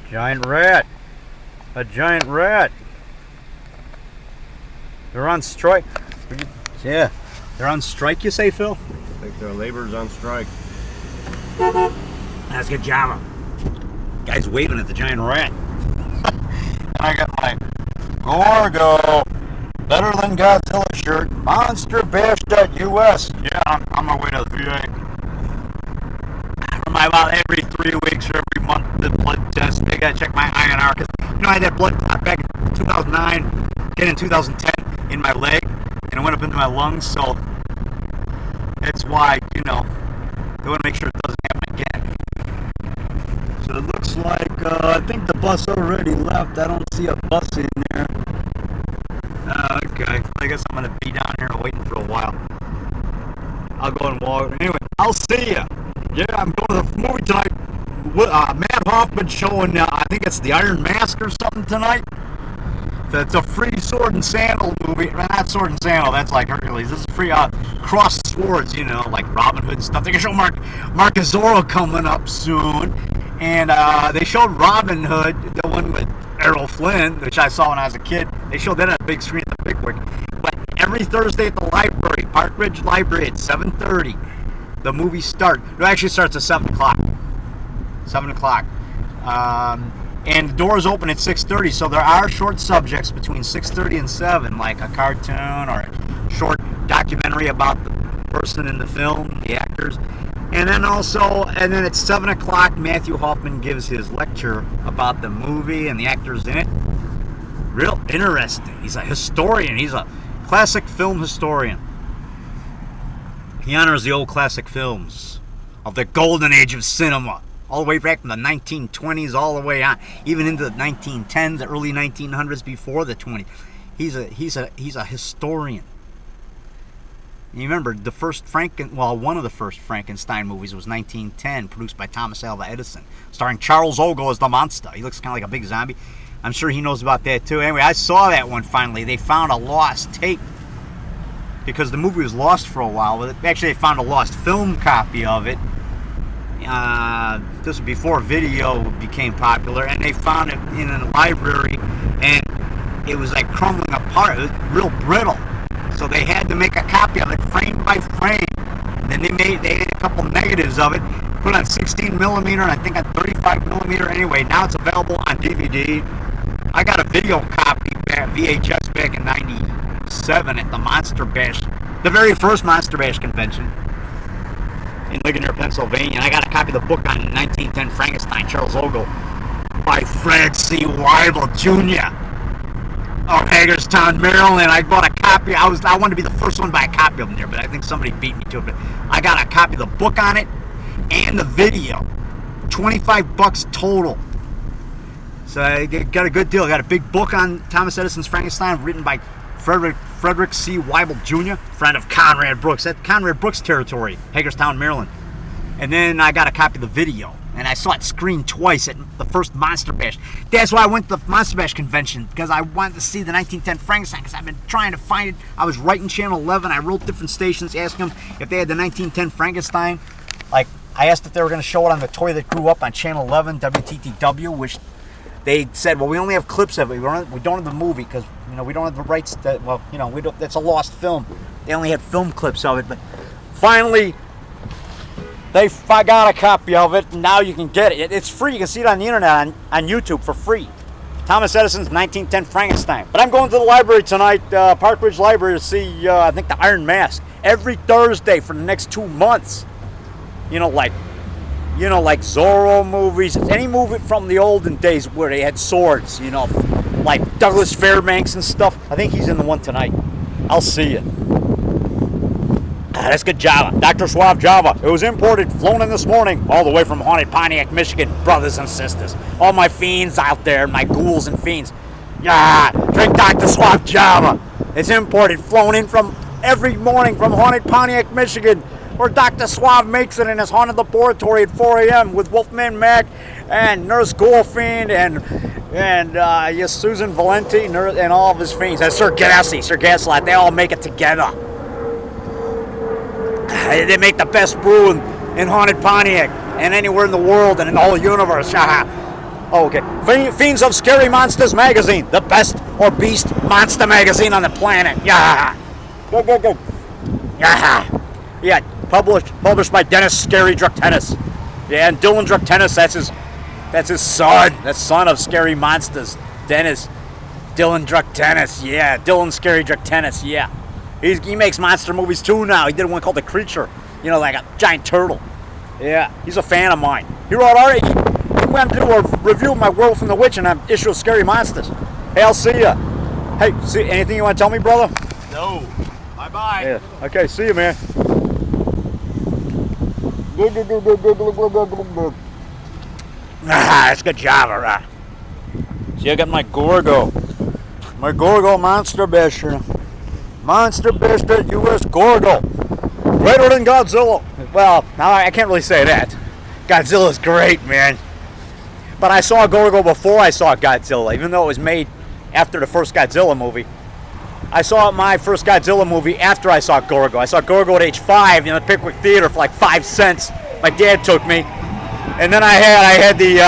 Giant rat. A giant rat. They're on strike. Yeah. They're on strike, you say, Phil? I think their labor's on strike. That's good job. Guy's waving at the giant rat. I got my Gorgo Better Than Godzilla shirt. Monsterbash.us. Yeah, I'm on my way to the VA. For about every 3 weeks or every month, the blood test. They gotta check my INR because I had that blood clot back in 2009, again in 2010 in my leg, and it went up into my lungs. So that's why they want to make sure it doesn't happen again. So it looks like I think the bus already left. I don't see a bus in there. Okay, I guess I'm gonna be down here waiting for a while. I'll go and walk. Anyway, I'll see ya. Yeah, I'm going to the movie tonight. Matt Hoffman showing, I think it's the Iron Mask or something tonight. It's a free sword and sandal movie. Not sword and sandal, that's like Hercules. This is free crossed swords, like Robin Hood and stuff. They're going to show Mark Azoro coming up soon. And they showed Robin Hood, the one with Errol Flynn, which I saw when I was a kid. They showed that on a big screen at the Bigwig. But every Thursday at the library, Park Ridge Library at 7:30. The movie starts. It actually starts at 7 o'clock. 7 o'clock. And the doors open at 6:30, so there are short subjects between 6:30 and 7, like a cartoon or a short documentary about the person in the film, the actors. And then at 7 o'clock, Matthew Hoffman gives his lecture about the movie and the actors in it. Real interesting. He's a historian. He's a classic film historian. He honors the old classic films of the golden age of cinema, all the way back from the 1920s, all the way on, even into the 1910s, the early 1900s, before the 20s. He's a historian. And you remember the first one of the first Frankenstein movies was 1910, produced by Thomas Alva Edison, starring Charles Ogle as the monster. He looks kind of like a big zombie. I'm sure he knows about that too. Anyway, I saw that one finally. They found a lost tape, because the movie was lost for a while. Actually, they found a lost film copy of it. This was before video became popular, and they found it in a library, and it was like crumbling apart. It was real brittle, so they had to make a copy of it frame by frame. And then they made a couple negatives of it, put on 16 millimeter, and I think on 35 millimeter. Anyway, now it's available on DVD. I got a video copy, VHS, back in '97 at the Monster Bash, the very first Monster Bash convention in Ligonier, Pennsylvania. And I got a copy of the book on 1910 Frankenstein, Charles Ogle, by Fred C. Weibel Jr. of Hagerstown, Maryland. I bought a copy. I wanted to be the first one to buy a copy of them there, but I think somebody beat me to it. But I got a copy of the book on it and the video. $25 total. So I got a good deal. I got a big book on Thomas Edison's Frankenstein, written by Frederick C. Weibel Jr., friend of Conrad Brooks. That's Conrad Brooks territory, Hagerstown, Maryland. And then I got a copy of the video, and I saw it screened twice at the first Monster Bash. That's why I went to the Monster Bash convention, because I wanted to see the 1910 Frankenstein, because I've been trying to find it. I was writing Channel 11. I wrote different stations, asking them if they had the 1910 Frankenstein. Like, I asked if they were going to show it on The Toy That Grew Up on Channel 11, WTTW, which they said, well, we only have clips of it. We don't have the movie because we don't have the rights. That's a lost film. They only had film clips of it. But finally, I got a copy of it, and now you can get it. It's free. You can see it on the internet on YouTube for free. Thomas Edison's 1910 Frankenstein. But I'm going to the library tonight, Park Ridge Library, to see I think the Iron Mask every Thursday for the next 2 months. Like Zorro movies, any movie from the olden days where they had swords, like Douglas Fairbanks and stuff. I think he's in the one tonight. I'll see you. That's good Java. Dr. Suave Java. It was imported, flown in this morning, all the way from haunted Pontiac, Michigan. Brothers and sisters. All my fiends out there, my ghouls and fiends. Yeah, drink Dr. Suave Java. It's imported, flown in from every morning from haunted Pontiac, Michigan, where Dr. Suave makes it in his haunted laboratory at 4 a.m. with Wolfman Mac and Nurse Goldfiend and Susan Valenti and all of his fiends. And Sir Gaslight, they all make it together. They make the best brew in haunted Pontiac and anywhere in the world and in the whole universe. Oh, okay. Fiends of Scary Monsters magazine, the best or beast monster magazine on the planet. Yeah. Good. Yeah. Published by Dennis Scary Drucktennis. Yeah, and Dylan Drucktennis, that's his son. That's son of Scary Monsters. Dennis. Dylan Drucktennis. Yeah. Dylan Scary Drucktennis. Yeah. He makes monster movies too now. He did one called The Creature. You know, like a giant turtle. Yeah. He's a fan of mine. He wrote he went to do a review of my World from the Witch and an issue of Scary Monsters. Hey, I'll see ya. Hey, see anything you want to tell me, brother? No. Bye-bye. Yeah. Okay, see you, man. That's a good job, all right. See, I got my Gorgo. My Gorgo Monster Bisher. Monster Bisher U.S. Gorgo. Greater than Godzilla. Well, now I can't really say that. Godzilla's great, man. But I saw Gorgo before I saw Godzilla, even though it was made after the first Godzilla movie. I saw my first Godzilla movie after I saw Gorgo. I saw Gorgo at age 5 in the Pickwick Theater for like 5 cents. My dad took me. And then I had the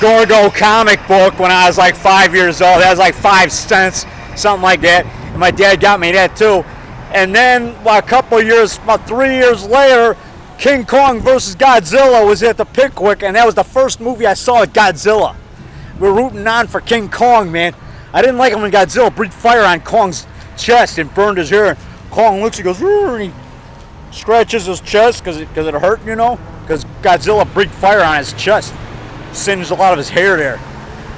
Gorgo comic book when I was like 5 years old. That was like 5 cents, something like that. And my dad got me that too. And then about 3 years later, King Kong versus Godzilla was at the Pickwick, and that was the first movie I saw with Godzilla. We're rooting on for King Kong, man. I didn't like him when Godzilla breathed fire on Kong's chest and burned his hair. Kong looks, he goes, and he scratches his chest because it hurt, you know? Because Godzilla breathed fire on his chest. Singed a lot of his hair there.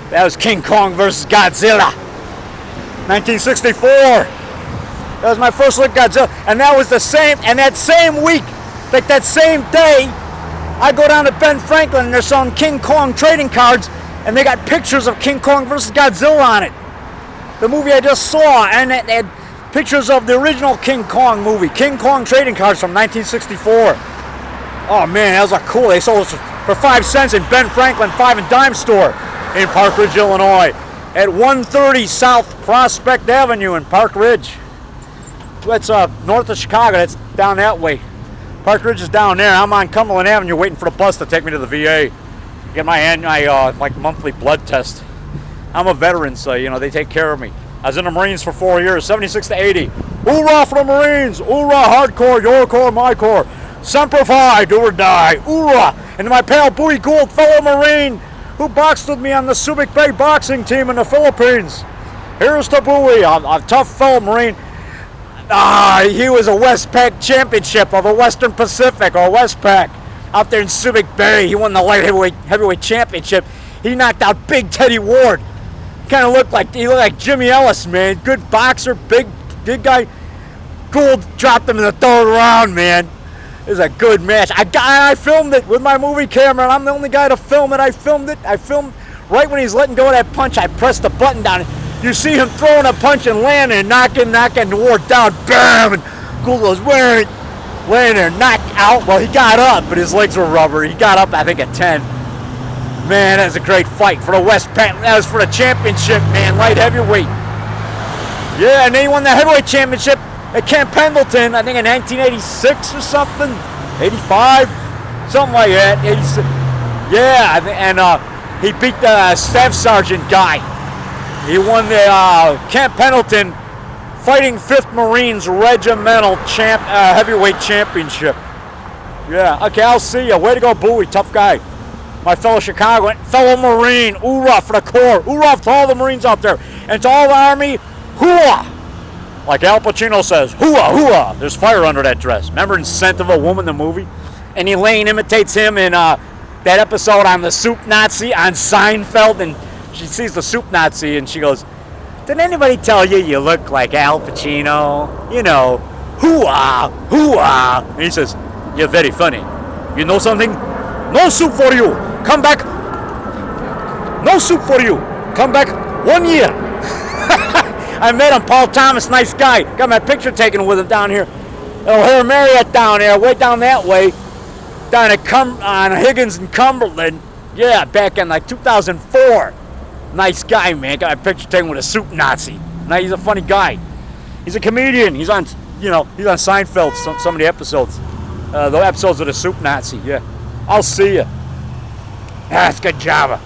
That was King Kong versus Godzilla. 1964. That was my first look at Godzilla. And that was that same week, like that same day, I go down to Ben Franklin and they're selling King Kong trading cards and they got pictures of King Kong versus Godzilla on it. The movie I just saw, and it had pictures of the original King Kong movie, King Kong trading cards from 1964. Oh man, that was cool. They sold us for 5 cents in Ben Franklin 5 and Dime store in Park Ridge, Illinois, at 130 South Prospect Avenue in Park Ridge. That's north of Chicago. That's down that way. Park Ridge is down there. I'm on Cumberland Avenue waiting for the bus to take me to the VA. Get my monthly blood test. I'm a veteran, so, you know, they take care of me. I was in the Marines for 4 years, 76 to 80. Hoorah for the Marines! Hoorah, hardcore, your corps, my corps. Semper Fi, do or die. Hoorah! And my pal Bowie Gould, fellow Marine, who boxed with me on the Subic Bay boxing team in the Philippines. Here's to Bowie, a tough fellow Marine. He was a Westpac championship of the Western Pacific, or Westpac, out there in Subic Bay. He won the light heavyweight championship. He knocked out Big Teddy Ward. He looked like Jimmy Ellis, man. Good boxer, big guy. Gould dropped him in the 3rd round, man. It was a good match. I filmed it with my movie camera, and I'm the only guy to film it. I filmed right when he's letting go of that punch. I pressed the button down. You see him throwing a punch and landing, knocking Ward down, bam, and Gould was laying there, knocked out. Well, he got up, but his legs were rubber. He got up, I think, at 10. Man, that was a great fight for the Westpac. That was for the championship, man, light heavyweight. Yeah, and then he won the heavyweight championship at Camp Pendleton, I think in 1986 or something, 85, something like that. 86. Yeah, and he beat the staff sergeant guy. He won the Camp Pendleton Fighting 5th Marines Regimental Heavyweight Championship. Yeah, okay, I'll see you. Way to go, Bowie, tough guy. My fellow Chicagoan, fellow Marine, hoorah for the Corps, hoorah to all the Marines out there, and to all the Army, hoorah! Like Al Pacino says, hoorah, hoorah! There's fire under that dress. Remember in Scent of a Woman, the movie? And Elaine imitates him in that episode on the Soup Nazi on Seinfeld, and she sees the Soup Nazi, and she goes, did anybody tell you you look like Al Pacino? You know, hoo-ah, hoo-ah. And he says, you're very funny. You know something? No soup for you. Come back. No soup for you. Come back 1 year. I met him, Paul Thomas, nice guy. Got my picture taken with him down here. O'Hare Marriott down there, way down that way. Down at on Higgins and Cumberland. Yeah, back in like 2004. Nice guy, man. Got my picture taken with a soup Nazi. Now he's a funny guy. He's a comedian. He's on, he's on Seinfeld. Some of the episodes, of the soup Nazi. Yeah, I'll see you. That's good job.